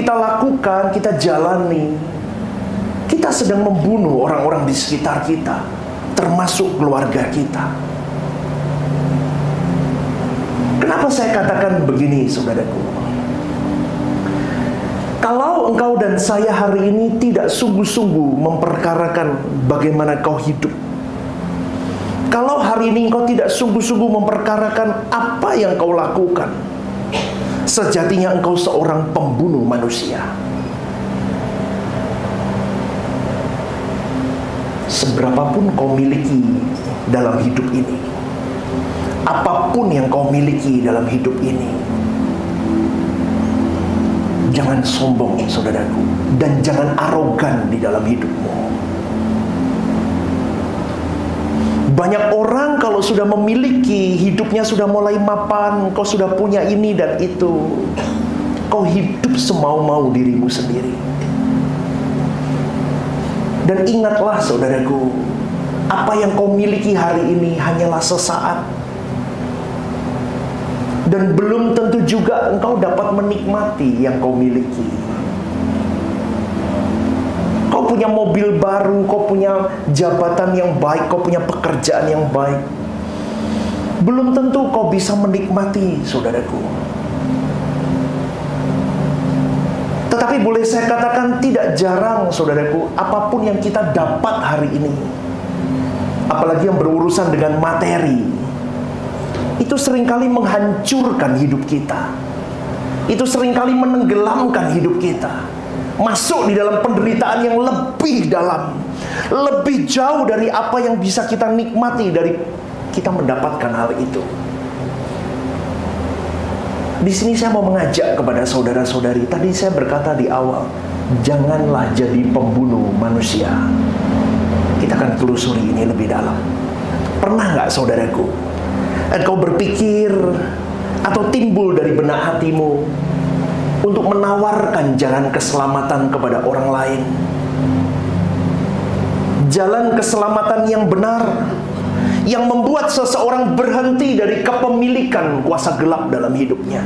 kita lakukan, kita jalani, kita sedang membunuh orang-orang di sekitar kita, termasuk keluarga kita. Kenapa saya katakan begini, saudaraku? Kalau engkau dan saya hari ini tidak sungguh-sungguh memperkarakan bagaimana kau hidup, kalau hari ini engkau tidak sungguh-sungguh memperkarakan apa yang kau lakukan, sejatinya engkau seorang pembunuh manusia. Seberapapun kau miliki dalam hidup ini, apapun yang kau miliki dalam hidup ini, jangan sombong, saudaraku, dan jangan arogan di dalam hidupmu. Banyak orang kalau sudah memiliki, hidupnya sudah mulai mapan, kau sudah punya ini dan itu, kau hidup semau-mau dirimu sendiri. Dan ingatlah, saudaraku, apa yang kau miliki hari ini hanyalah sesaat. Dan belum tentu juga engkau dapat menikmati yang kau miliki. Kau punya mobil baru, kau punya jabatan yang baik, kau punya pekerjaan yang baik, belum tentu kau bisa menikmati, saudaraku. Tetapi boleh saya katakan, tidak jarang, saudaraku, apapun yang kita dapat hari ini, apalagi yang berurusan dengan materi, itu seringkali menghancurkan hidup kita. Itu seringkali menenggelamkan hidup kita, masuk di dalam penderitaan yang lebih dalam, lebih jauh dari apa yang bisa kita nikmati dari kita mendapatkan hal itu. Di sini saya mau mengajak kepada saudara-saudari. Tadi saya berkata di awal, janganlah jadi pembunuh manusia. Kita akan telusuri ini lebih dalam. Pernah nggak, saudaraku, engkau berpikir atau timbul dari benak hatimu untuk menawarkan jalan keselamatan kepada orang lain? Jalan keselamatan yang benar, yang membuat seseorang berhenti dari kepemilikan kuasa gelap dalam hidupnya.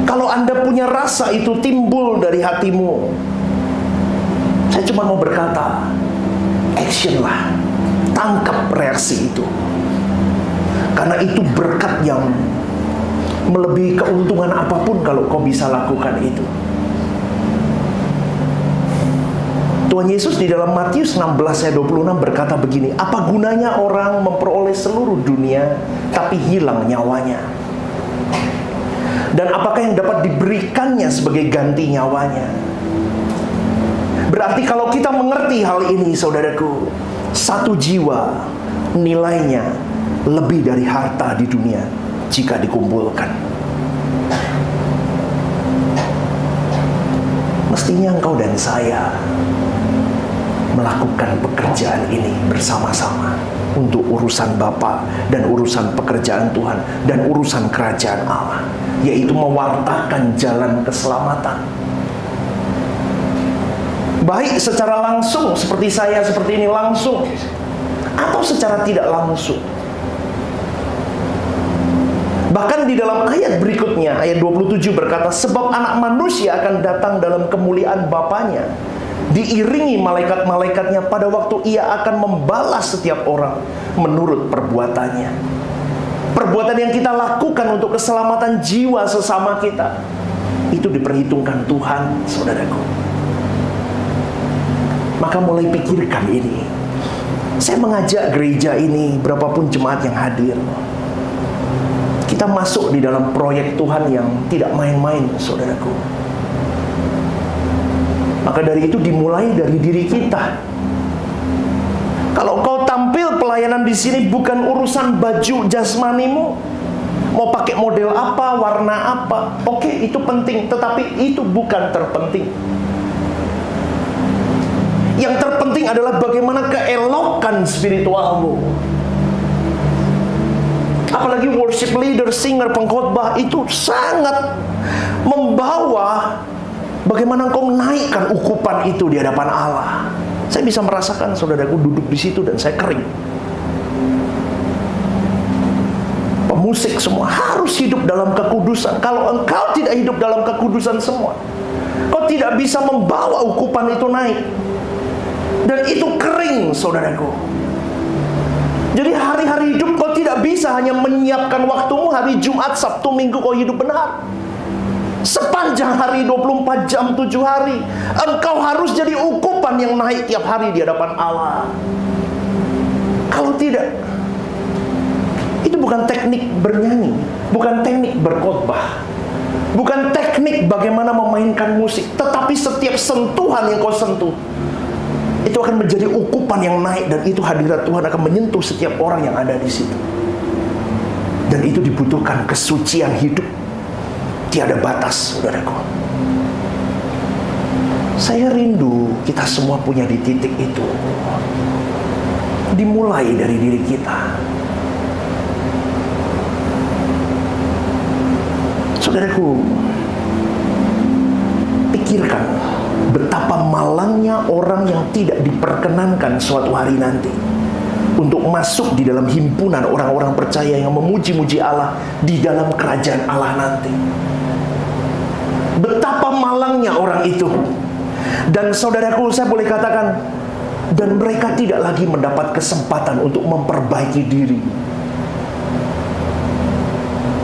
Kalau Anda punya rasa itu timbul dari hatimu, saya cuma mau berkata, action lah. Tangkap reaksi itu. Karena itu berkat yang melebihi keuntungan apapun kalau kau bisa lakukan itu. Tuhan Yesus di dalam Matius 16 ayat 26 berkata begini, apa gunanya orang memperoleh seluruh dunia tapi hilang nyawanya? Dan apakah yang dapat diberikannya sebagai ganti nyawanya? Berarti kalau kita mengerti hal ini, saudaraku, satu jiwa nilainya lebih dari harta di dunia jika dikumpulkan. Mestinya engkau dan saya melakukan pekerjaan ini bersama-sama untuk urusan Bapa dan urusan pekerjaan Tuhan dan urusan kerajaan Allah, yaitu mewartakan jalan keselamatan. Baik secara langsung seperti saya seperti ini langsung, atau secara tidak langsung. Bahkan di dalam ayat berikutnya, ayat 27 berkata, sebab anak manusia akan datang dalam kemuliaan Bapanya, diiringi malaikat-malaikatnya, pada waktu ia akan membalas setiap orang menurut perbuatannya. Perbuatan yang kita lakukan untuk keselamatan jiwa sesama kita, itu diperhitungkan Tuhan, saudaraku. Maka mulai pikirkan ini. Saya mengajak gereja ini, berapapun jemaat yang hadir, kita masuk di dalam proyek Tuhan yang tidak main-main, saudaraku. Maka dari itu dimulai dari diri kita. Kalau kau tampil pelayanan di sini bukan urusan baju jasmanimu, mau pakai model apa, warna apa, oke, itu penting, tetapi itu bukan terpenting. Yang terpenting adalah bagaimana keelokan spiritualmu. Apalagi worship leader, singer, pengkhotbah itu sangat membawa bagaimana engkau menaikkan ukupan itu di hadapan Allah. Saya bisa merasakan saudaraku duduk di situ dan saya kering. musik semua, harus hidup dalam kekudusan. Kalau engkau tidak hidup dalam kekudusan semua, kau tidak bisa membawa ukupan itu naik. Dan itu kering, saudaraku. Jadi hari-hari hidup kau tidak bisa hanya menyiapkan waktumu hari Jumat, Sabtu, Minggu kau hidup benar. Sepanjang hari 24 jam 7 hari, engkau harus jadi ukupan yang naik tiap hari di hadapan Allah. Kalau tidak, itu bukan teknik bernyanyi, bukan teknik berkhotbah, bukan teknik bagaimana memainkan musik, tetapi setiap sentuhan yang kau sentuh itu akan menjadi ukupan yang naik, dan itu hadirat Tuhan akan menyentuh setiap orang yang ada di situ. Dan itu dibutuhkan kesucian hidup tiada batas, saudaraku. Saya rindu kita semua punya di titik itu. Dimulai dari diri kita. Saudaraku, pikirkan betapa malangnya orang yang tidak diperkenankan suatu hari nanti untuk masuk di dalam himpunan orang-orang percaya yang memuji-muji Allah di dalam kerajaan Allah nanti. Betapa malangnya orang itu. Dan saudaraku, saya boleh katakan, dan mereka tidak lagi mendapat kesempatan untuk memperbaiki diri.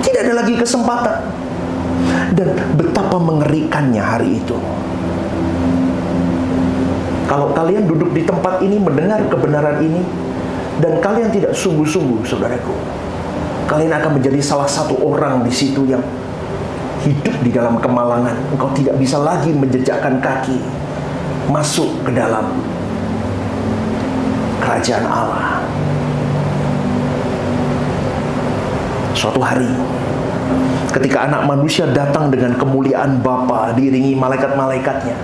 Tidak ada lagi kesempatan. Dan betapa mengerikannya hari itu. Kalau kalian duduk di tempat ini mendengar kebenaran ini, dan kalian tidak sungguh-sungguh, saudaraku, kalian akan menjadi salah satu orang di situ yang hidup di dalam kemalangan. Engkau tidak bisa lagi menjejakkan kaki masuk ke dalam kerajaan Allah. Suatu hari, ketika Anak Manusia datang dengan kemuliaan Bapa diiringi malaikat-malaikatnya,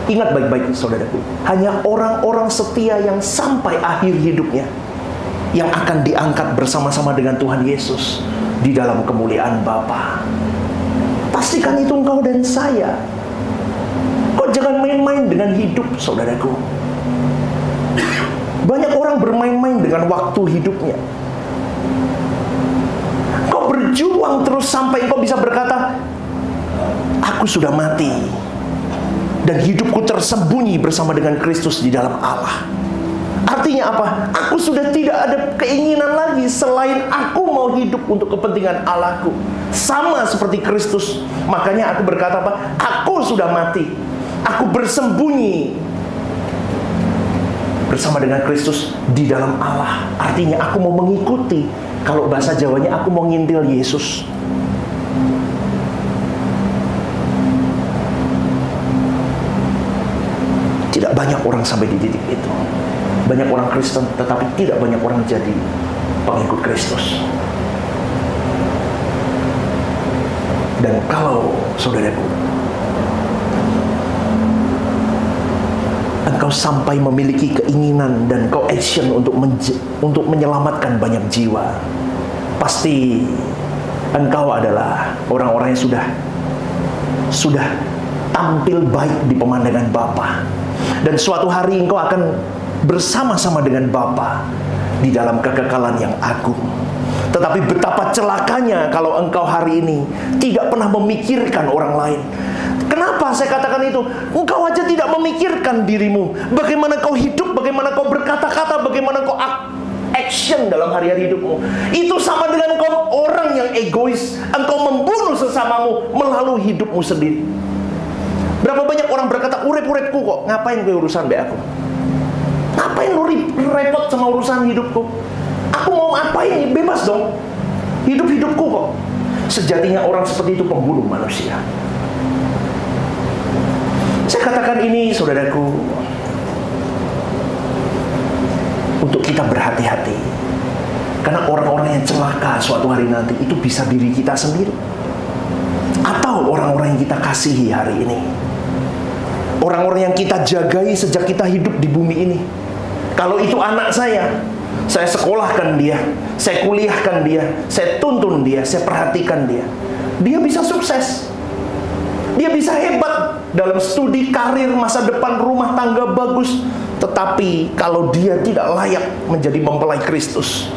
ingat baik-baik, saudaraku, hanya orang-orang setia yang sampai akhir hidupnya yang akan diangkat bersama-sama dengan Tuhan Yesus di dalam kemuliaan Bapa. Pastikan itu engkau dan saya. Kok jangan main-main dengan hidup, saudaraku. Banyak orang bermain-main dengan waktu hidupnya. Kau berjuang terus sampai kau bisa berkata, aku sudah mati dan hidupku tersembunyi bersama dengan Kristus di dalam Allah. Artinya apa? Aku sudah tidak ada keinginan lagi selain aku mau hidup untuk kepentingan Allahku. Sama seperti Kristus. Makanya aku berkata apa? Aku sudah mati. Aku bersembunyi bersama dengan Kristus di dalam Allah. Artinya aku mau mengikuti. Kalau bahasa Jawanya, aku mau ngintil Yesus. Tidak banyak orang sampai di titik itu. Banyak orang Kristen, tetapi tidak banyak orang jadi pengikut Kristus. Dan kalau, saudaraku, engkau sampai memiliki keinginan dan kau action untuk menyelamatkan banyak jiwa, pasti engkau adalah orang-orang yang sudah tampil baik di pemandangan Bapa. Dan suatu hari engkau akan bersama-sama dengan Bapa di dalam kekekalan yang agung. Tetapi betapa celakanya kalau engkau hari ini tidak pernah memikirkan orang lain. Kenapa saya katakan itu? Engkau aja tidak memikirkan dirimu. Bagaimana kau hidup, bagaimana kau berkata-kata, bagaimana kau action dalam hari-hari hidupmu. Itu sama dengan engkau orang yang egois. Engkau membunuh sesamamu melalui hidupmu sendiri. Berapa banyak orang berkata, urip-uripku kok, ngapain gue urusan be aku? Ngapain lu repot sama urusan hidupku? Aku mau ngapain? Bebas dong. Hidup-hidupku kok. Sejatinya orang seperti itu pembunuh manusia. Saya katakan ini, saudaraku, untuk kita berhati-hati. Karena orang-orang yang celaka suatu hari nanti itu bisa diri kita sendiri, atau orang-orang yang kita kasihi hari ini, orang-orang yang kita jagai sejak kita hidup di bumi ini. Kalau itu anak saya sekolahkan dia, saya kuliahkan dia, saya tuntun dia, saya perhatikan dia. Dia bisa sukses, dia bisa hebat dalam studi, karir, masa depan, rumah tangga bagus. Tetapi kalau dia tidak layak menjadi mempelai Kristus,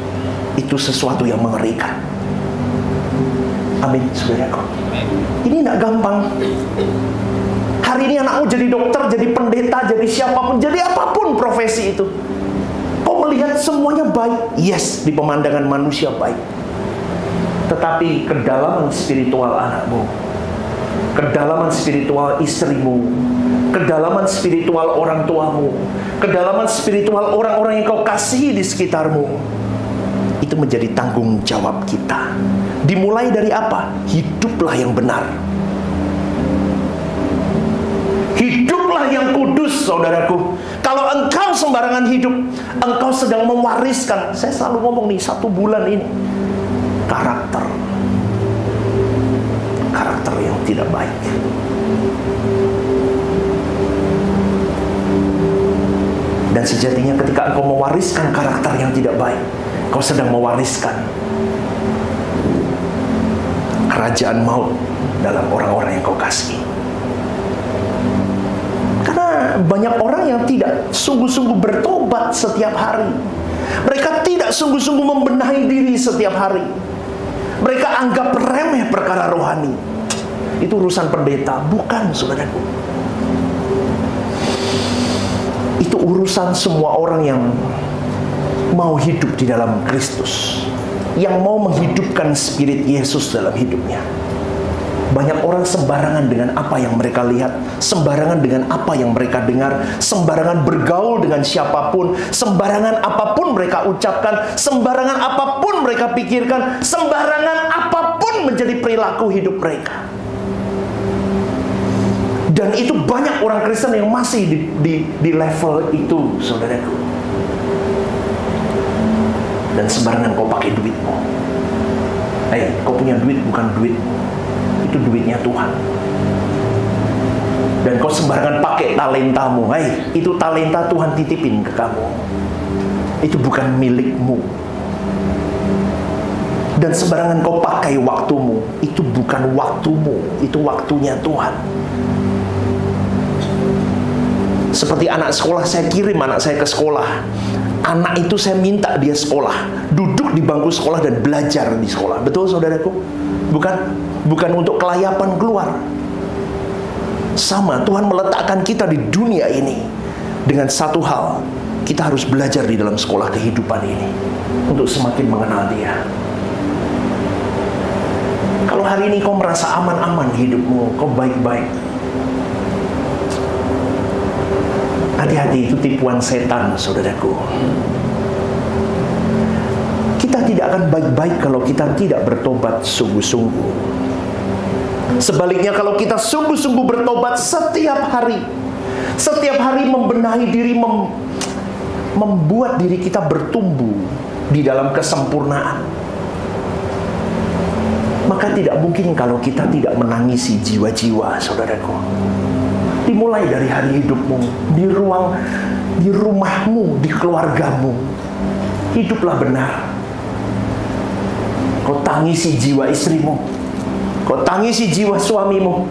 itu sesuatu yang mengerikan. Amin, saudaraku. Ini tidak gampang. Hari ini anakmu jadi dokter, jadi pendeta, jadi siapapun, jadi apapun profesi itu. Kau melihat semuanya baik. Yes, di pemandangan manusia baik. Tetapi kedalaman spiritual anakmu, kedalaman spiritual istrimu, kedalaman spiritual orang tuamu, kedalaman spiritual orang-orang yang kau kasihi di sekitarmu, itu menjadi tanggung jawab kita. Dimulai dari apa? Hiduplah yang benar. Hiduplah yang kudus, saudaraku. Kalau engkau sembarangan hidup, engkau sedang mewariskan, saya selalu ngomong nih, 1 bulan ini, karakter yang tidak baik. Dan sejatinya ketika engkau mewariskan karakter yang tidak baik, kau sedang mewariskan kerajaan maut dalam orang-orang yang kau kasihi. Karena banyak orang yang tidak sungguh-sungguh bertobat setiap hari. Mereka tidak sungguh-sungguh membenahi diri setiap hari. Mereka anggap remeh perkara rohani. Itu urusan pendeta, bukan, saudaraku. Itu urusan semua orang yang mau hidup di dalam Kristus, yang mau menghidupkan spirit Yesus dalam hidupnya. Banyak orang sembarangan dengan apa yang mereka lihat, sembarangan dengan apa yang mereka dengar, sembarangan bergaul dengan siapapun, sembarangan apapun mereka ucapkan, sembarangan apapun mereka pikirkan, sembarangan apapun menjadi perilaku hidup mereka. Dan itu banyak orang Kristen yang masih di level itu, saudaraku. Dan sembarangan kau pakai duitmu. Kau punya duit bukan duitmu, itu duitnya Tuhan. Dan kau sembarangan pakai talentamu. Itu talenta Tuhan titipin ke kamu. Itu bukan milikmu. Dan sembarangan kau pakai waktumu. Itu bukan waktumu, itu waktunya Tuhan. Seperti anak sekolah, saya kirim anak saya ke sekolah. Anak itu saya minta dia sekolah, duduk di bangku sekolah dan belajar di sekolah. Betul, saudaraku? Bukan untuk kelayapan keluar. Sama, Tuhan meletakkan kita di dunia ini dengan satu hal, kita harus belajar di dalam sekolah kehidupan ini untuk semakin mengenal Dia. Kalau hari ini kau merasa aman-aman hidupmu, kau baik-baik, hati-hati, itu tipuan setan, saudaraku. Kita tidak akan baik-baik kalau kita tidak bertobat sungguh-sungguh. Sebaliknya, kalau kita sungguh-sungguh bertobat setiap hari membenahi diri, membuat diri kita bertumbuh di dalam kesempurnaan, maka tidak mungkin kalau kita tidak menangisi jiwa-jiwa, saudaraku. Dimulai dari hari hidupmu, di rumahmu, di keluargamu. Hiduplah benar. Kau tangisi jiwa istrimu, kau tangisi jiwa suamimu,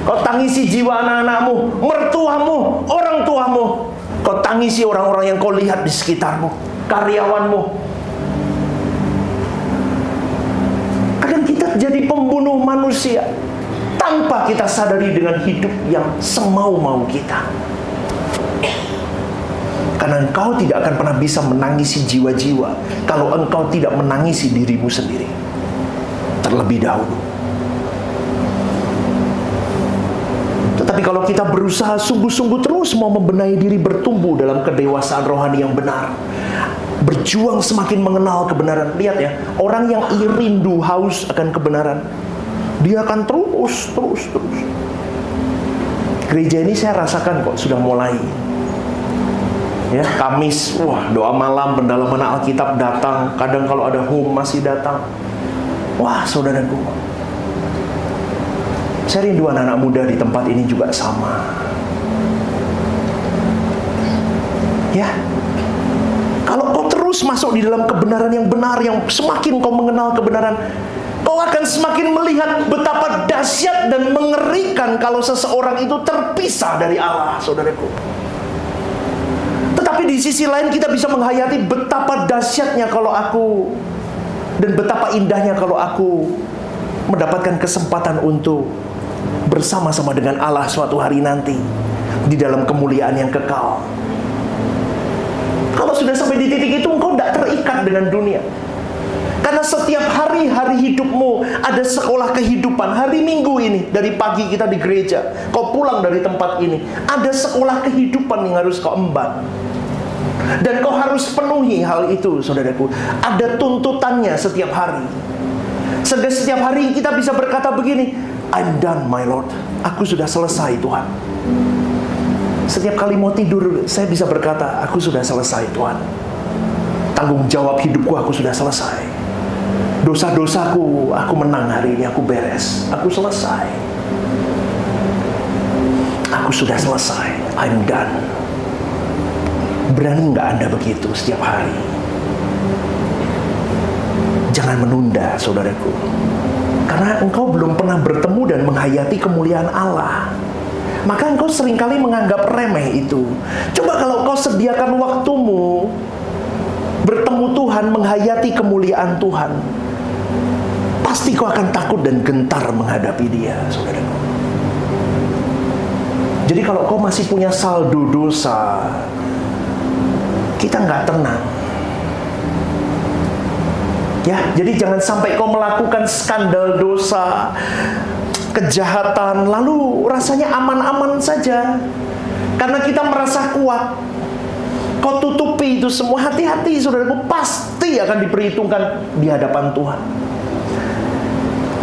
kau tangisi jiwa anak-anakmu, mertuamu, orang tuamu. Kau tangisi orang-orang yang kau lihat di sekitarmu, karyawanmu. Kadang kita jadi pembunuh manusia tanpa kita sadari dengan hidup yang semau-mau kita. Karena engkau tidak akan pernah bisa menangisi jiwa-jiwa kalau engkau tidak menangisi dirimu sendiri terlebih dahulu. Tetapi kalau kita berusaha sungguh-sungguh terus mau membenahi diri, bertumbuh dalam kedewasaan rohani yang benar, berjuang semakin mengenal kebenaran. Lihat ya, orang yang rindu haus akan kebenaran, dia akan terus. Gereja ini saya rasakan kok sudah mulai. Ya, Kamis, doa malam, pendalaman Alkitab datang. Kadang kalau ada home masih datang. Wah, saudaraku, saya rindu anak-anak muda di tempat ini juga sama. Ya, kalau kau terus masuk di dalam kebenaran yang benar, yang semakin kau mengenal kebenaran, kau akan semakin melihat betapa dahsyat dan mengerikan kalau seseorang itu terpisah dari Allah, saudaraku. Tetapi di sisi lain kita bisa menghayati betapa dahsyatnya kalau aku, dan betapa indahnya kalau aku mendapatkan kesempatan untuk bersama-sama dengan Allah suatu hari nanti di dalam kemuliaan yang kekal. Kalau sudah sampai di titik itu, engkau tidak terikat dengan dunia. Karena setiap hari-hari hidupmu ada sekolah kehidupan. Hari Minggu ini, dari pagi kita di gereja, kau pulang dari tempat ini, ada sekolah kehidupan yang harus kau emban. Dan kau harus penuhi hal itu, saudaraku. Ada tuntutannya setiap hari. Setiap hari kita bisa berkata begini, I'm done, my Lord. Aku sudah selesai, Tuhan. Setiap kali mau tidur, saya bisa berkata, aku sudah selesai, Tuhan. Tanggung jawab hidupku, aku sudah selesai. Dosa-dosaku, aku menang hari ini, aku beres. Aku selesai. Aku sudah selesai. I'm done. Berani nggak Anda begitu setiap hari? Jangan menunda, saudaraku. Karena engkau belum pernah bertemu dan menghayati kemuliaan Allah. Maka engkau seringkali menganggap remeh itu. Coba kalau kau sediakan waktumu bertemu Tuhan, menghayati kemuliaan Tuhan, pasti kau akan takut dan gentar menghadapi Dia, saudaraku. Jadi kalau kau masih punya saldo dosa, kita nggak tenang. Ya, jadi jangan sampai kau melakukan skandal dosa, kejahatan, lalu rasanya aman-aman saja. Karena kita merasa kuat. Kau tutupi itu semua. Hati-hati, saudaraku, pasti akan diperhitungkan di hadapan Tuhan.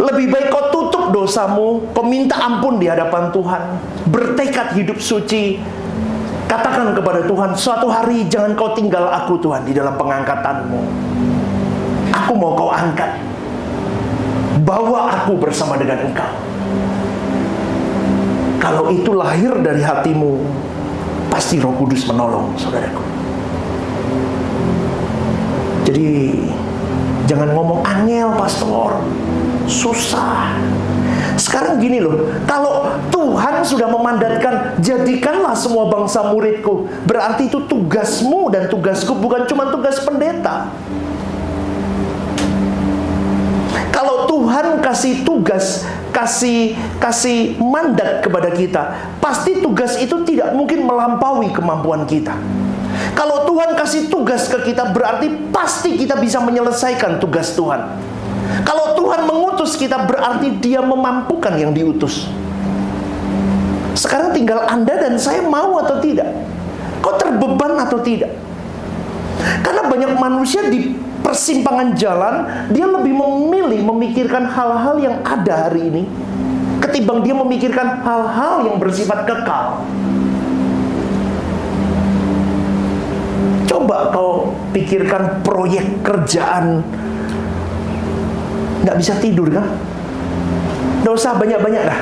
Lebih baik kau tutup dosamu, kau minta ampun di hadapan Tuhan, bertekad hidup suci. Katakan kepada Tuhan, suatu hari jangan kau tinggal aku, Tuhan, di dalam pengangkatanmu. Aku mau kau angkat. Bawa aku bersama dengan engkau. Kalau itu lahir dari hatimu, pasti Roh Kudus menolong, saudaraku. Jadi jangan ngomong angel, pastor, susah. Sekarang gini loh, kalau Tuhan sudah memandatkan, jadikanlah semua bangsa muridku, berarti itu tugasmu dan tugasku, bukan cuma tugas pendeta. Kalau Tuhan kasih tugas, kasih mandat kepada kita, pasti tugas itu tidak mungkin melampaui kemampuan kita. Kalau Tuhan kasih tugas ke kita, berarti pasti kita bisa menyelesaikan tugas Tuhan. Kalau Tuhan mengutus kita, berarti Dia memampukan yang diutus. Sekarang tinggal Anda dan saya mau atau tidak. Kau terbeban atau tidak. Karena banyak manusia di persimpangan jalan, dia lebih memilih memikirkan hal-hal yang ada hari ini ketimbang dia memikirkan hal-hal yang bersifat kekal. Coba kau pikirkan proyek kerjaan, nggak bisa tidur kan? Nggak usah banyak-banyak dah.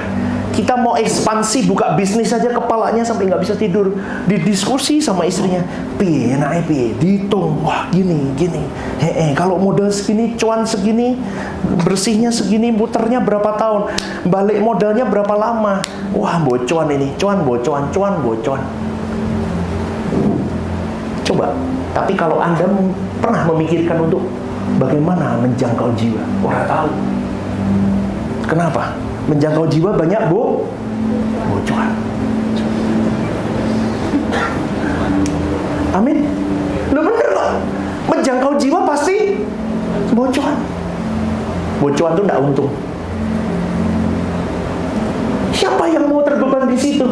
Kita mau ekspansi, buka bisnis saja kepalanya sampai nggak bisa tidur. Didiskusi sama istrinya, piye enaknya piye, dihitung, wah gini. Kalau modal segini, cuan segini, bersihnya segini, muternya berapa tahun, balik modalnya berapa lama, wah bocuan ini, cuan. Coba, tapi kalau Anda pernah memikirkan untuk bagaimana menjangkau jiwa, orang tahu. Kenapa? Menjangkau jiwa banyak bocoran. Amin. Lu bener loh. Menjangkau jiwa pasti bocoran. Bocoran itu tidak untung. Siapa yang mau terbeban di situ?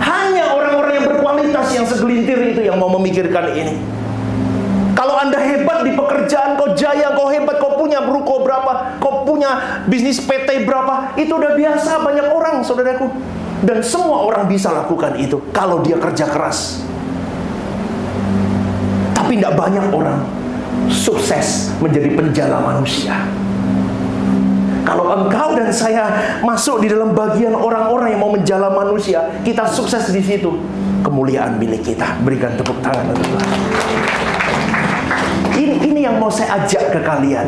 Hanya orang-orang yang berkualitas, yang segelintir itu yang mau memikirkan ini. Kalau Anda hebat di pekerjaan, kau jaya, kau hebat, kau punya ruko berapa, kau punya bisnis PT berapa, itu udah biasa banyak orang, saudaraku. Dan semua orang bisa lakukan itu kalau dia kerja keras. Tapi tidak banyak orang sukses menjadi penjala manusia. Kalau engkau dan saya masuk di dalam bagian orang-orang yang mau menjala manusia, kita sukses di situ, kemuliaan milik kita. Berikan tepuk tangan untuk Tuhan. Ini yang mau saya ajak ke kalian.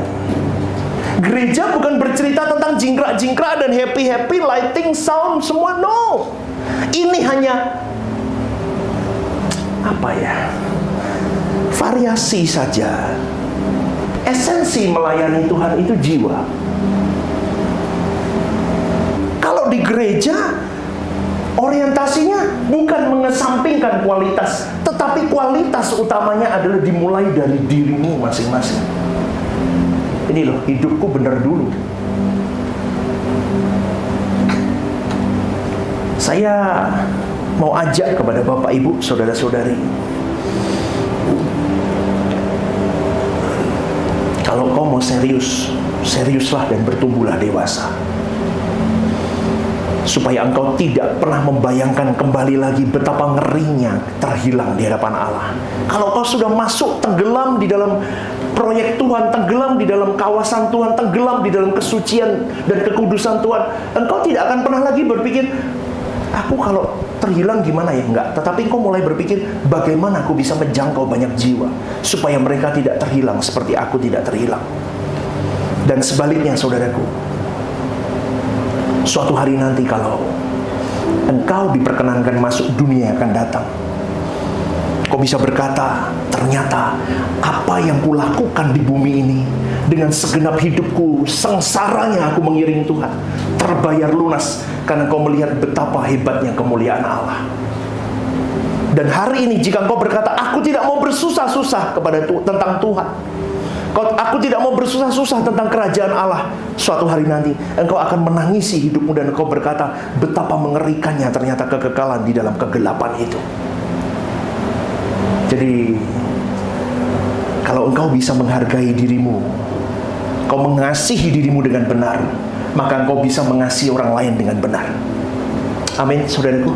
Gereja bukan bercerita tentang jingkrak-jingkrak dan happy-happy, lighting, sound, semua. No. Ini hanya variasi saja. Esensi melayani Tuhan itu jiwa. di gereja, orientasinya bukan mengesampingkan kualitas, tetapi kualitas utamanya adalah dimulai dari dirimu masing-masing. Ini loh, hidupku benar dulu. Saya mau ajak kepada Bapak Ibu, saudara-saudari, kalau kau mau serius, seriuslah dan bertumbuhlah dewasa, supaya engkau tidak pernah membayangkan kembali lagi betapa ngerinya terhilang di hadapan Allah. Kalau kau sudah masuk, tenggelam di dalam proyek Tuhan, tenggelam di dalam kawasan Tuhan, tenggelam di dalam kesucian dan kekudusan Tuhan, engkau tidak akan pernah lagi berpikir, aku kalau terhilang gimana ya? Enggak. Tetapi engkau mulai berpikir, bagaimana aku bisa menjangkau banyak jiwa supaya mereka tidak terhilang seperti aku tidak terhilang. Dan sebaliknya, saudaraku, suatu hari nanti kalau engkau diperkenankan masuk dunia yang akan datang, kau bisa berkata, ternyata apa yang kulakukan di bumi ini dengan segenap hidupku, sengsaranya aku mengiring Tuhan, terbayar lunas karena kau melihat betapa hebatnya kemuliaan Allah. Dan hari ini jika engkau berkata, aku tidak mau bersusah-susah tentang Tuhan, aku tidak mau bersusah-susah tentang kerajaan Allah, suatu hari nanti engkau akan menangisi hidupmu dan engkau berkata, betapa mengerikannya ternyata kekekalan di dalam kegelapan itu. Jadi kalau engkau bisa menghargai dirimu, kau mengasihi dirimu dengan benar, maka engkau bisa mengasihi orang lain dengan benar. Amin, saudaraku.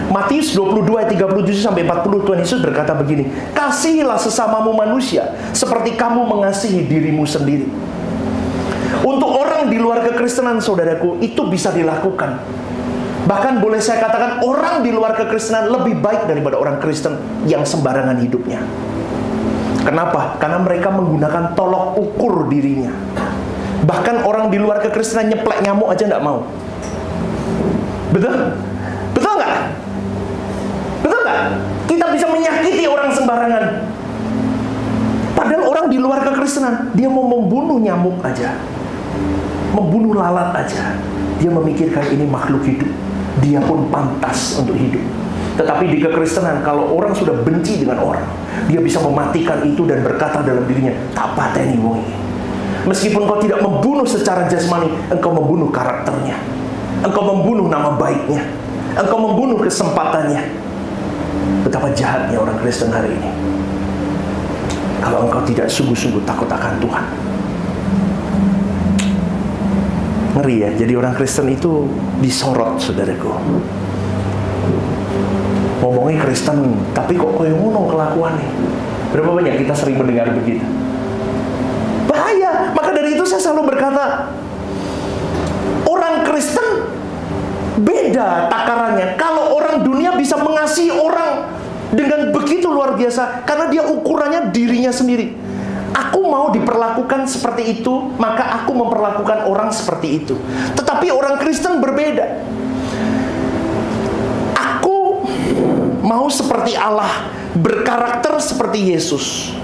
Matius 22 ayat 37 sampai 40, Tuhan Yesus berkata begini, kasihilah sesamamu manusia seperti kamu mengasihi dirimu sendiri. Untuk orang di luar kekristenan, saudaraku, itu bisa dilakukan. Bahkan boleh saya katakan, orang di luar kekristenan lebih baik daripada orang Kristen yang sembarangan hidupnya. Kenapa? Karena mereka menggunakan tolok ukur dirinya. Bahkan orang di luar kekristenan nyeplek nyamuk aja nggak mau. Betul? Betul nggak? Betul nggak? Kita bisa menyakiti orang sembarangan. Padahal orang di luar kekristenan, dia mau membunuh nyamuk aja, membunuh lalat aja, dia memikirkan ini makhluk hidup, dia pun pantas untuk hidup. Tetapi di kekristenan, kalau orang sudah benci dengan orang, dia bisa mematikan itu dan berkata dalam dirinya, tak pateni wong ini. Meskipun kau tidak membunuh secara jasmani, engkau membunuh karakternya, engkau membunuh nama baiknya, engkau membunuh kesempatannya. Betapa jahatnya orang Kristen hari ini kalau engkau tidak sungguh-sungguh takut akan Tuhan. Ngeri ya, jadi orang Kristen itu disorot, saudaraku. Ngomongnya Kristen, tapi kok koyo ngono kelakuannya. Berapa banyak kita sering mendengar begitu? Bahaya. Maka dari itu saya selalu berkata, orang Kristen beda takarannya. Kalau orang dunia bisa mengasihi orang dengan begitu luar biasa, karena dia ukurannya dirinya sendiri. Aku mau diperlakukan seperti itu, maka aku memperlakukan orang seperti itu. Tetapi orang Kristen berbeda. Aku mau seperti Allah, berkarakter seperti Yesus.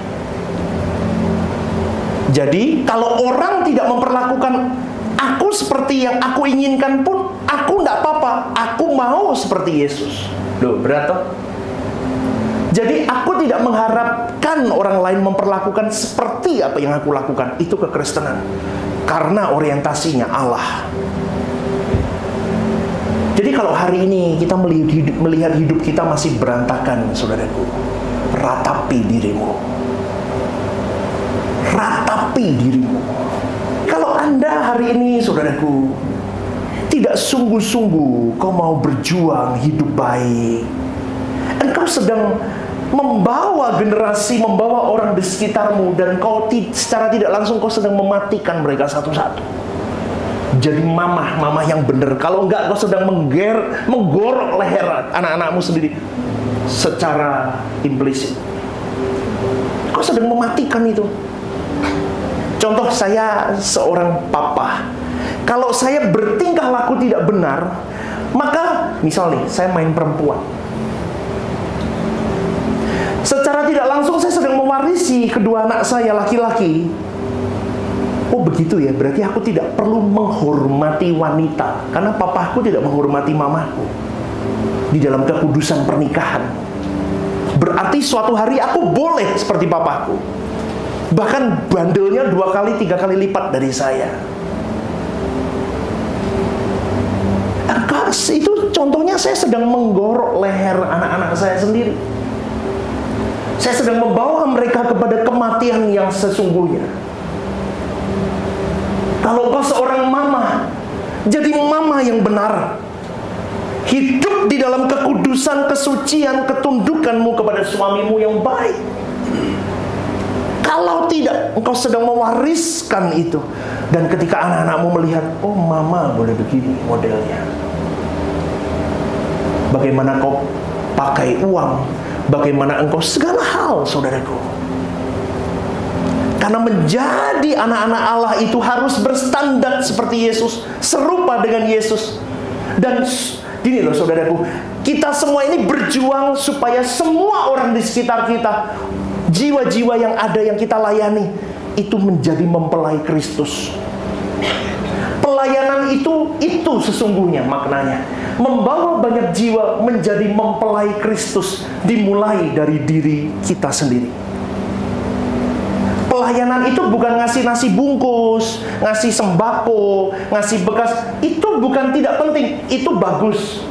Jadi kalau orang tidak memperlakukan aku seperti yang aku inginkan pun, aku tidak apa-apa. Aku mau seperti Yesus. Loh, berat toh? Jadi aku tidak mengharapkan orang lain memperlakukan seperti apa yang aku lakukan. Itu kekristenan. Karena orientasinya Allah. Jadi kalau hari ini kita melihat hidup kita masih berantakan, saudaraku, ratapi dirimu. Ratapi dirimu. Kalau Anda hari ini, saudaraku, tidak sungguh-sungguh kau mau berjuang hidup baik, engkau sedang membawa generasi, membawa orang di sekitarmu, dan kau secara tidak langsung kau sedang mematikan mereka satu-satu. Jadi mamah yang benar. Kalau enggak, kau sedang menggorok leher anak-anakmu sendiri secara implisit. Kau sedang mematikan itu. Contoh, saya seorang papa. Kalau saya bertingkah laku tidak benar, maka misal nih, saya main perempuan. Secara tidak langsung saya sedang mewarisi kedua anak saya laki-laki Oh begitu ya, berarti aku tidak perlu menghormati wanita, karena papaku tidak menghormati mamaku di dalam kekudusan pernikahan. Berarti suatu hari aku boleh seperti papaku, bahkan bandelnya 2 kali 3 kali lipat dari saya. Itu contohnya saya sedang menggorok leher anak-anak saya sendiri. Saya sedang membawa mereka kepada kematian yang sesungguhnya. Kalau kau seorang mama, jadi mama yang benar. Hidup di dalam kekudusan, kesucian, ketundukanmu kepada suamimu yang baik. Kalau tidak, engkau sedang mewariskan itu. Dan ketika anak-anakmu melihat, oh mama boleh begini modelnya. Bagaimana kau pakai uang, bagaimana engkau segala hal, saudaraku. Karena menjadi anak-anak Allah itu harus berstandar seperti Yesus, serupa dengan Yesus. Dan gini loh saudaraku, kita semua ini berjuang supaya semua orang di sekitar kita, jiwa-jiwa yang ada yang kita layani, itu menjadi mempelai Kristus. Pelayanan itu sesungguhnya maknanya. Membawa banyak jiwa menjadi mempelai Kristus, dimulai dari diri kita sendiri. Pelayanan itu bukan ngasih nasi bungkus, ngasih sembako, ngasih bekas. Itu bukan tidak penting, itu bagus.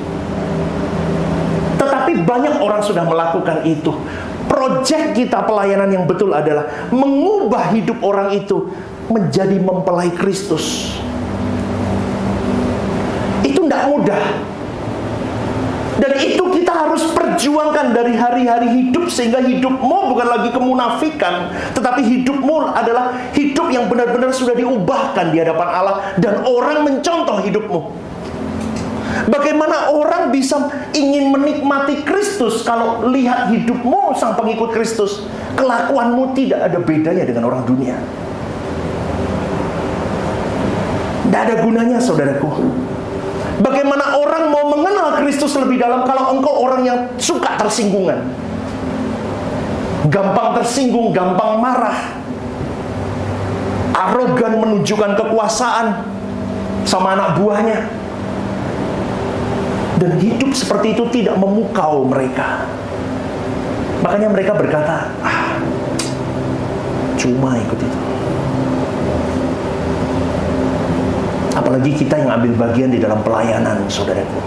Tetapi banyak orang sudah melakukan itu. Projek kita pelayanan yang betul adalah mengubah hidup orang itu menjadi mempelai Kristus. Itu tidak mudah. Dan itu kita harus perjuangkan dari hari-hari hidup, sehingga hidupmu bukan lagi kemunafikan, tetapi hidupmu adalah hidup yang benar-benar sudah diubahkan di hadapan Allah, dan orang mencontoh hidupmu. Bagaimana orang bisa ingin menikmati Kristus kalau lihat hidupmu sang pengikut Kristus? Kelakuanmu tidak ada bedanya dengan orang dunia. Tidak ada gunanya, saudaraku. Bagaimana orang mau mengenal Kristus lebih dalam kalau engkau orang yang suka tersinggungan, gampang tersinggung, gampang marah, arogan menunjukkan kekuasaan sama anak buahnya, dan hidup seperti itu tidak memukau mereka. Makanya mereka berkata, cuma ikut itu. Apalagi kita yang ambil bagian di dalam pelayanan, saudaraku.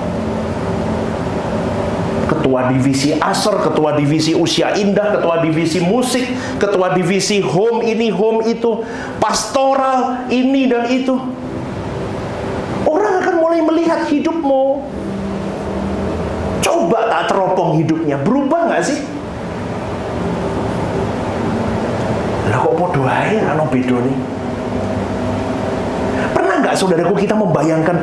Ketua divisi Asr, ketua divisi Usia Indah, ketua divisi musik, ketua divisi home ini, home itu, pastoral ini dan itu. Orang akan mulai melihat hidupmu. Coba tak teropong hidupnya, berubah nggak sih? Lah kok podo ae ana bedone? Enggak, saudaraku, kita membayangkan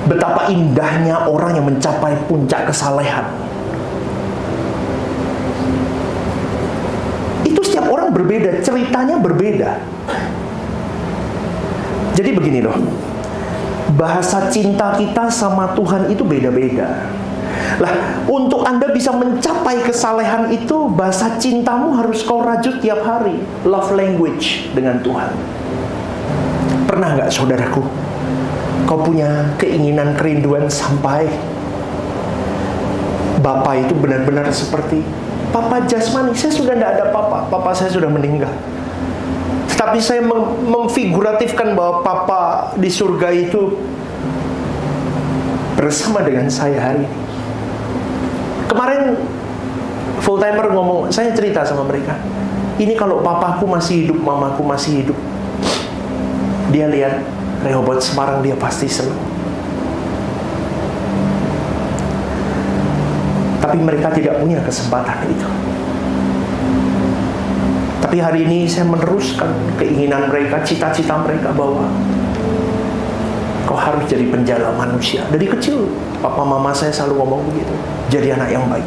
betapa indahnya orang yang mencapai puncak kesalehan. Itu setiap orang berbeda, ceritanya berbeda. Jadi begini loh, bahasa cinta kita sama Tuhan itu beda-beda. Lah, untuk Anda bisa mencapai kesalehan itu, bahasa cintamu harus kau rajut tiap hari. Love language dengan Tuhan. Pernah nggak, saudaraku, kau punya keinginan, kerinduan sampai Bapak itu benar-benar seperti Papa jasmani? Saya sudah tidak ada Papa saya sudah meninggal. Tapi saya memfiguratifkan bahwa Papa di surga itu bersama dengan saya hari ini. Kemarin full timer ngomong, saya cerita sama mereka, ini kalau papaku masih hidup, mamaku masih hidup, dia lihat Rehoboth Semarang, dia pasti senang. Tapi mereka tidak punya kesempatan itu. Tapi hari ini saya meneruskan keinginan mereka, cita-cita mereka, bahwa kau harus jadi penjala manusia. Dari kecil papa mama saya selalu ngomong begitu, jadi anak yang baik.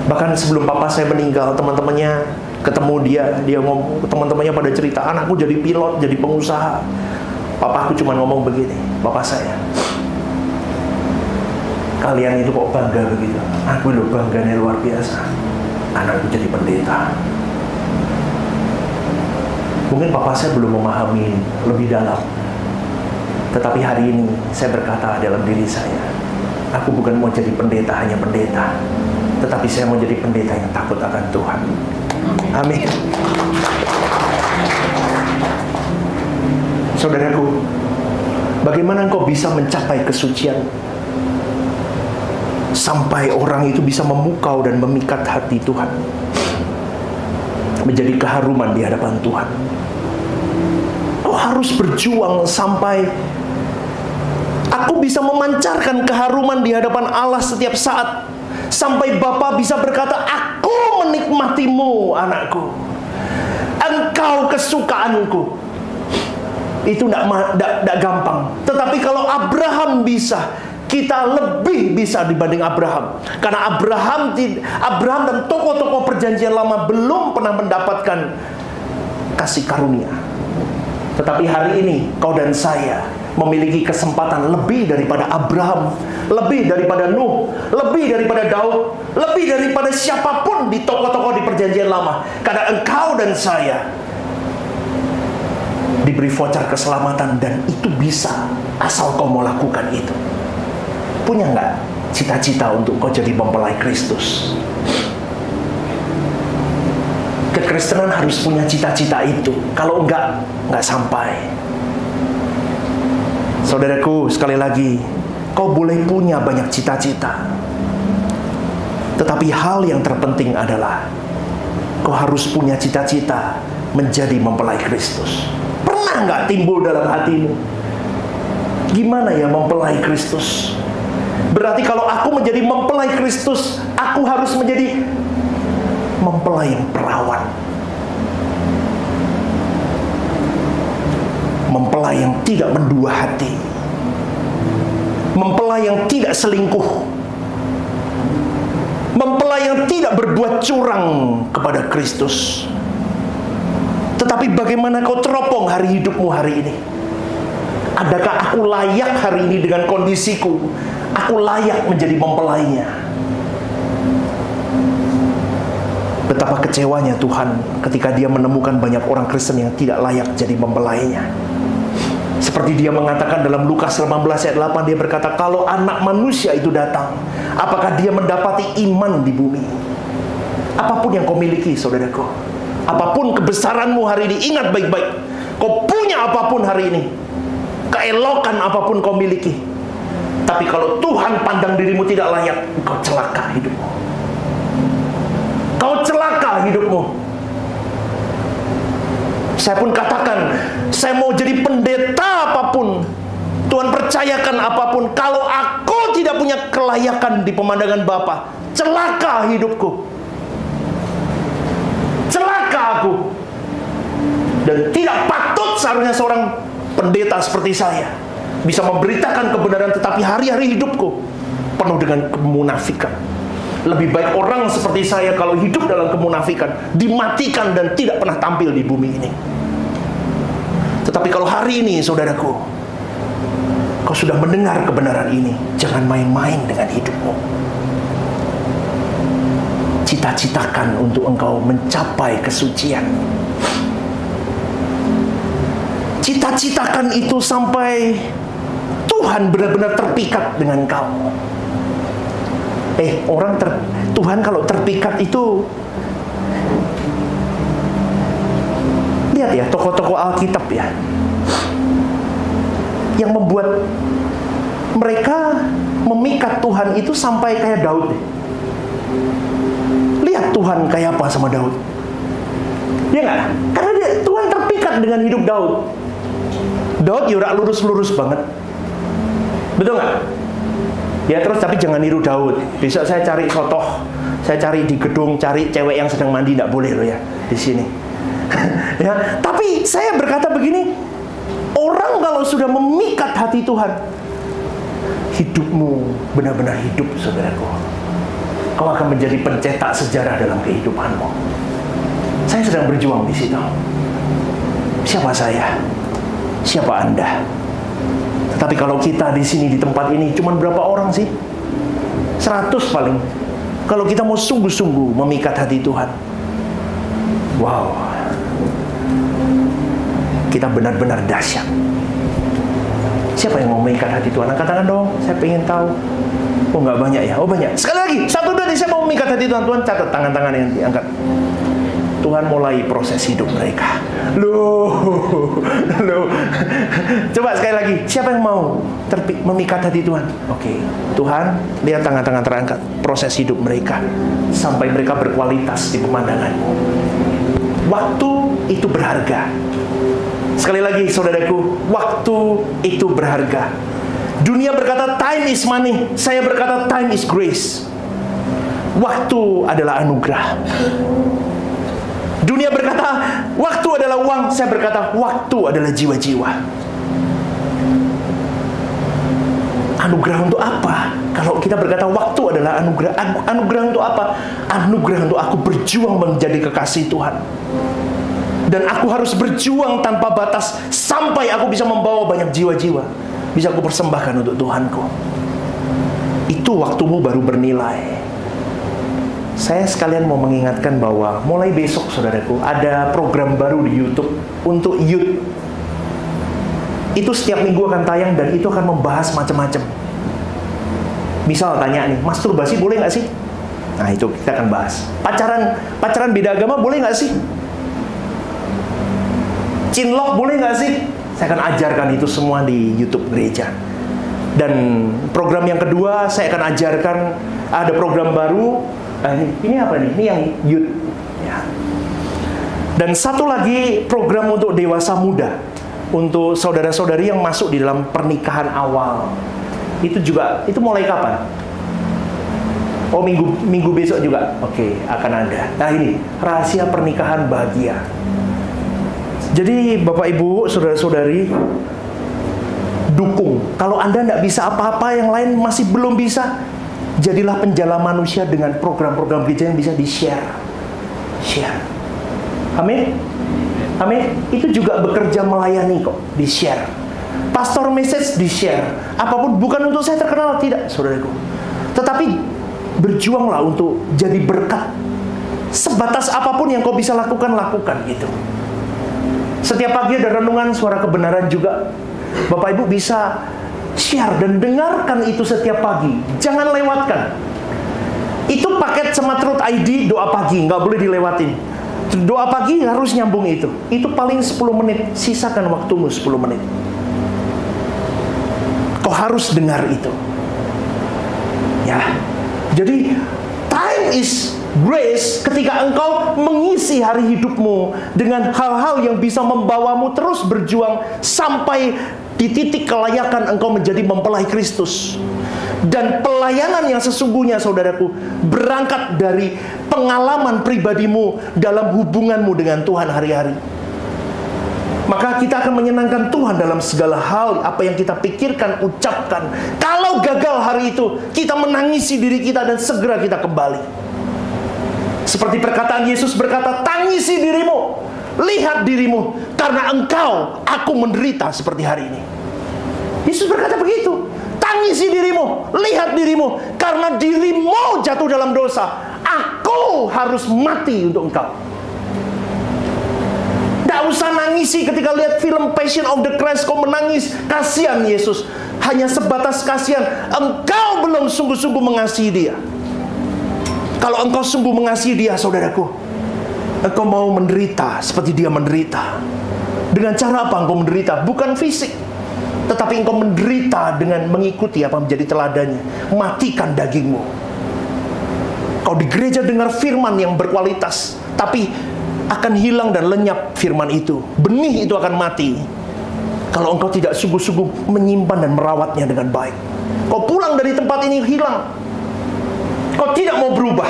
Bahkan sebelum papa saya meninggal, teman-temannya ketemu dia ngomong, teman-temannya pada cerita, anakku jadi pilot, jadi pengusaha. Papaku cuma ngomong begini, bapak saya, kalian itu kok bangga begitu? Aku loh bangganya luar biasa, anakku jadi pendeta. Mungkin papa saya belum memahami lebih dalam. Tetapi hari ini saya berkata dalam diri saya, aku bukan mau jadi pendeta hanya pendeta, tetapi saya mau jadi pendeta yang takut akan Tuhan. Amin. Saudaraku, bagaimana engkau bisa mencapai kesucian sampai orang itu bisa memukau dan memikat hati Tuhan, menjadi keharuman di hadapan Tuhan? Kau harus berjuang sampai aku bisa memancarkan keharuman di hadapan Allah setiap saat, sampai Bapa bisa berkata, aku menikmatimu anakku, engkau kesukaanku. Itu tidak gampang. Tetapi kalau Abraham bisa, kita lebih bisa dibanding Abraham. Karena Abraham dan tokoh-tokoh perjanjian lama belum pernah mendapatkan kasih karunia. Tetapi hari ini kau dan saya memiliki kesempatan lebih daripada Abraham, lebih daripada Nuh, lebih daripada Daud, lebih daripada siapapun di tokoh-tokoh di perjanjian lama. Karena engkau dan saya diberi voucher keselamatan, dan itu bisa asal kau mau lakukan itu. Punya nggak cita-cita untuk kau jadi mempelai Kristus? Kekristenan harus punya cita-cita itu. Kalau nggak sampai. Saudaraku, sekali lagi, kau boleh punya banyak cita-cita, tetapi hal yang terpenting adalah kau harus punya cita-cita menjadi mempelai Kristus. Pernah nggak timbul dalam hatimu, gimana ya mempelai Kristus? Berarti kalau aku menjadi mempelai Kristus, aku harus menjadi mempelai yang perawan, mempelai yang tidak mendua hati, mempelai yang tidak selingkuh, mempelai yang tidak berbuat curang kepada Kristus. Tetapi bagaimana kau teropong hari hidupmu hari ini? Adakah aku layak hari ini dengan kondisiku? Aku layak menjadi mempelainya? Betapa kecewanya Tuhan ketika dia menemukan banyak orang Kristen yang tidak layak jadi mempelainya. Seperti dia mengatakan dalam Lukas 18 ayat 8, dia berkata, kalau anak manusia itu datang, apakah dia mendapati iman di bumi? Apapun yang kau miliki, saudaraku, apapun kebesaranmu hari ini, ingat baik-baik, kau punya apapun hari ini, keelokan apapun kau miliki, tapi kalau Tuhan pandang dirimu tidak layak, kau celaka hidupmu. Kau celaka hidupmu. Saya pun katakan, saya mau jadi pendeta apapun, Tuhan percayakan apapun, kalau aku tidak punya kelayakan di pemandangan Bapa, celaka hidupku, celaka aku. Dan tidak patut seharusnya seorang pendeta seperti saya bisa memberitakan kebenaran, tetapi hari-hari hidupku penuh dengan kemunafikan. Lebih baik orang seperti saya kalau hidup dalam kemunafikan, dimatikan dan tidak pernah tampil di bumi ini. Tetapi kalau hari ini, saudaraku, kau sudah mendengar kebenaran ini, jangan main-main dengan hidupmu. Cita-citakan untuk engkau mencapai kesucian. Cita-citakan itu sampai Tuhan benar-benar terpikat dengan kau. Tuhan kalau terpikat itu, lihat ya, tokoh-tokoh Alkitab ya, yang membuat mereka memikat Tuhan itu sampai kayak Daud. Lihat Tuhan kayak apa sama Daud, ya nggak? Karena Tuhan terpikat dengan hidup Daud. Daud yurak lurus-lurus banget, betul nggak? Ya terus, tapi jangan niru Daud. Besok saya cari sotoh, saya cari di gedung, cari cewek yang sedang mandi, tidak boleh loh ya di sini. Ya, tapi saya berkata begini, orang kalau sudah memikat hati Tuhan, hidupmu benar-benar hidup, saudaraku. Kau akan menjadi pencetak sejarah dalam kehidupanmu. Saya sedang berjuang di situ. Siapa saya? Siapa Anda? Tapi kalau kita di sini, di tempat ini, cuma berapa orang sih? 100 paling. Kalau kita mau sungguh-sungguh memikat hati Tuhan, wow, kita benar-benar dahsyat. Siapa yang mau mengikat hati Tuhan? Angkat tangan dong, saya pengen tahu. Oh, nggak banyak ya? Oh, banyak. Sekali lagi, satu dari siapa mau mengikat hati Tuhan? Tuhan catat tangan-tangan yang diangkat. Tuhan mulai proses hidup mereka. Loh. Coba sekali lagi, siapa yang mau memikat hati Tuhan? Oke. Tuhan, lihat tangan-tangan terangkat. Proses hidup mereka sampai mereka berkualitas di pemandangan-Mu. Waktu itu berharga. Sekali lagi, saudaraku, waktu itu berharga. Dunia berkata time is money, saya berkata time is grace. Waktu adalah anugerah. Dunia berkata waktu adalah uang, saya berkata waktu adalah jiwa-jiwa. Anugerah untuk apa? Kalau kita berkata waktu adalah anugerah, anugerah untuk apa? Anugerah untuk aku berjuang menjadi kekasih Tuhan. Dan aku harus berjuang tanpa batas sampai aku bisa membawa banyak jiwa-jiwa. Bisa aku persembahkan untuk Tuhanku. Itu waktumu baru bernilai. Saya sekalian mau mengingatkan bahwa mulai besok, saudaraku, ada program baru di YouTube untuk youth. Itu setiap minggu akan tayang dan itu akan membahas macam-macam. Misal tanya nih, masturbasi boleh nggak sih? Nah, itu kita akan bahas. Pacaran beda agama boleh nggak sih? Cinlok boleh nggak sih? Saya akan ajarkan itu semua di YouTube gereja. Dan program yang kedua, saya akan ajarkan, ada program baru. Ini apa nih? Ini yang youth. Ya. Dan satu lagi program untuk dewasa muda, untuk saudara-saudari yang masuk di dalam pernikahan awal. Itu juga, itu mulai kapan? Oh, minggu besok juga. Oke, akan ada. Nah, ini rahasia pernikahan bahagia. Jadi Bapak Ibu, saudara-saudari, dukung. Kalau Anda tidak bisa apa-apa, yang lain masih belum bisa, jadilah penjala manusia dengan program-program gereja yang bisa di-share. Share. Amin? Amin? Itu juga bekerja melayani kok, di-share. Pastor message di-share. Apapun, bukan untuk saya terkenal, tidak, saudaraku. Tetapi berjuanglah untuk jadi berkat. Sebatas apapun yang kau bisa lakukan, lakukan gitu. Setiap pagi ada renungan suara kebenaran juga. Bapak Ibu bisa share dan dengarkan itu setiap pagi. Jangan lewatkan. Itu paket sama Truth ID doa pagi, nggak boleh dilewatin. Doa pagi harus nyambung itu. Itu paling 10 menit. Sisakan waktumu 10 menit. Kau harus dengar itu. Ya. Jadi time is grace ketika engkau mengisi hari hidupmu dengan hal-hal yang bisa membawamu terus berjuang sampai di titik kelayakan engkau menjadi mempelai Kristus. Dan pelayanan yang sesungguhnya, saudaraku, berangkat dari pengalaman pribadimu dalam hubunganmu dengan Tuhan hari-hari. Maka kita akan menyenangkan Tuhan dalam segala hal, apa yang kita pikirkan, ucapkan. Kalau gagal hari itu, kita menangisi diri kita dan segera kita kembali. Seperti perkataan Yesus berkata, tangisi dirimu, lihat dirimu, karena engkau, aku menderita seperti hari ini. Yesus berkata begitu. Tangisi dirimu, lihat dirimu, karena dirimu jatuh dalam dosa. Aku harus mati untuk engkau. Tidak usah nangisi ketika lihat film Passion of the Christ, kau menangis, kasihan Yesus. Hanya sebatas kasihan, engkau belum sungguh-sungguh mengasihi dia. Kalau engkau sungguh mengasihi dia, saudaraku, engkau mau menderita seperti dia menderita. Dengan cara apa engkau menderita? Bukan fisik, tetapi engkau menderita dengan mengikuti apa menjadi teladannya. Matikan dagingmu. Kau di gereja dengar firman yang berkualitas, tapi akan hilang dan lenyap firman itu. Benih itu akan mati kalau engkau tidak sungguh-sungguh menyimpan dan merawatnya dengan baik. Kau pulang dari tempat ini hilang. Kau tidak mau berubah.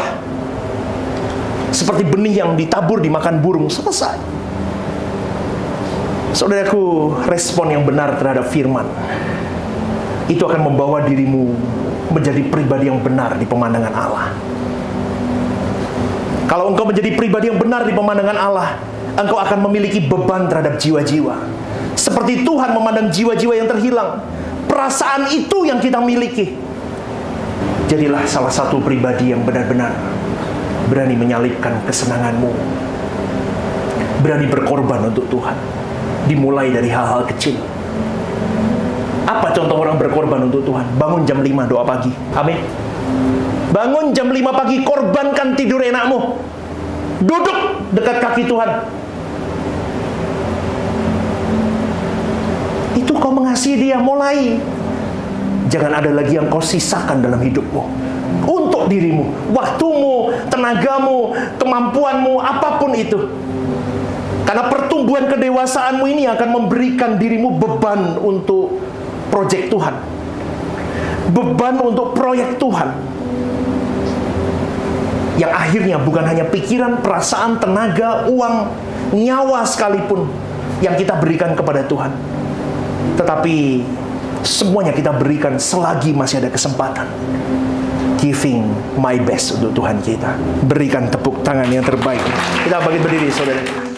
Seperti benih yang ditabur dimakan burung, selesai. Saudaraku, respon yang benar terhadap firman itu akan membawa dirimu menjadi pribadi yang benar di pemandangan Allah. Kalau engkau menjadi pribadi yang benar di pemandangan Allah, engkau akan memiliki beban terhadap jiwa-jiwa. Seperti Tuhan memandang jiwa-jiwa yang terhilang. Perasaan itu yang kita miliki. Jadilah salah satu pribadi yang benar-benar berani menyalipkan kesenanganmu, berani berkorban untuk Tuhan. dimulai dari hal-hal kecil. Apa contoh orang berkorban untuk Tuhan? Bangun jam 5 doa pagi. Amin. Bangun jam 5 pagi, korbankan tidur enakmu. Duduk dekat kaki Tuhan. Itu kau mengasihi Dia, mulai. Jangan ada lagi yang kau sisakan dalam hidupmu untuk dirimu, waktumu, tenagamu, kemampuanmu, apapun itu. Karena pertumbuhan kedewasaanmu ini akan memberikan dirimu beban untuk proyek Tuhan, beban untuk proyek Tuhan, yang akhirnya bukan hanya pikiran, perasaan, tenaga, uang, nyawa sekalipun yang kita berikan kepada Tuhan, tetapi semuanya kita berikan selagi masih ada kesempatan. Giving my best untuk Tuhan kita. Berikan tepuk tangan yang terbaik. Kita bangkit berdiri, saudara.